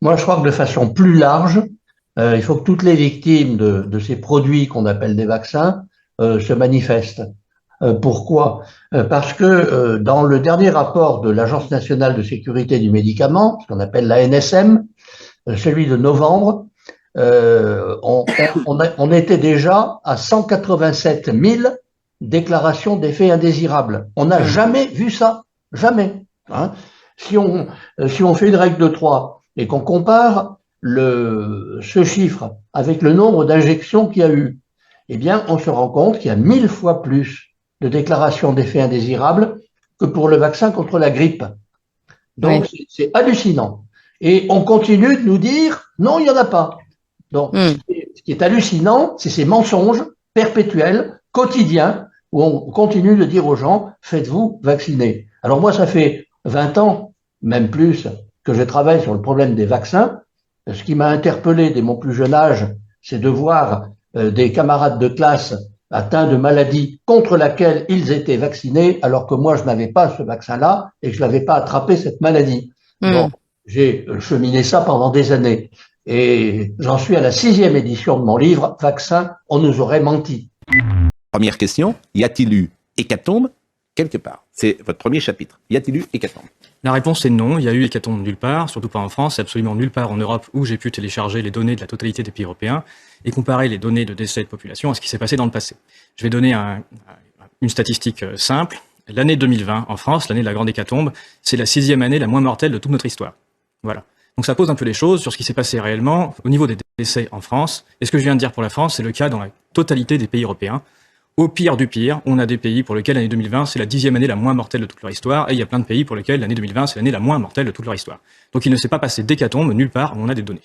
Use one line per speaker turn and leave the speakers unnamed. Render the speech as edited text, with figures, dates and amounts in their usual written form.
Moi, je crois que de façon plus large, il faut que toutes les victimes de ces produits qu'on appelle des vaccins se manifestent. Pourquoi? Parce que dans le dernier rapport de l'Agence nationale de sécurité du médicament, ce qu'on appelle la NSM, celui de novembre, on était déjà à 187 000 déclarations d'effets indésirables. On n'a jamais vu ça, jamais. Hein. Si on fait une règle de 3 et qu'on compare ce chiffre avec le nombre d'injections qu'il y a eu, eh bien, on se rend compte qu'il y a 1000 fois plus de déclarations d'effets indésirables que pour le vaccin contre la grippe. Donc, c'est hallucinant. Et on continue de nous dire, non, il n'y en a pas. Donc, ce qui est hallucinant, c'est ces mensonges perpétuels, quotidiens, où on continue de dire aux gens, faites-vous vacciner. Alors moi, ça fait 20 ans, même plus, que je travaille sur le problème des vaccins. Ce qui m'a interpellé dès mon plus jeune âge, c'est de voir des camarades de classe atteints de maladies contre laquelle ils étaient vaccinés, alors que moi, je n'avais pas ce vaccin-là et que je n'avais pas attrapé cette maladie. Bon, j'ai cheminé ça pendant des années. Et j'en suis à la 6e édition de mon livre, Vaccin, on nous aurait menti.
Première question, y a-t-il eu hécatombe quelque part? C'est votre premier chapitre. Y a-t-il eu hécatombe?
La réponse est non, il y a eu hécatombe nulle part, surtout pas en France, et absolument nulle part en Europe où j'ai pu télécharger les données de la totalité des pays européens et comparer les données de décès de population à ce qui s'est passé dans le passé. Je vais donner une statistique simple. L'année 2020 en France, l'année de la grande hécatombe, c'est la 6e année la moins mortelle de toute notre histoire. Voilà. Donc ça pose un peu les choses sur ce qui s'est passé réellement au niveau des décès en France. Et ce que je viens de dire pour la France, c'est le cas dans la totalité des pays européens. Au pire du pire, on a des pays pour lesquels l'année 2020, c'est la 10e année la moins mortelle de toute leur histoire, et il y a plein de pays pour lesquels l'année 2020, c'est l'année la moins mortelle de toute leur histoire. Donc il ne s'est pas passé d'hécatombe nulle part où on a des données.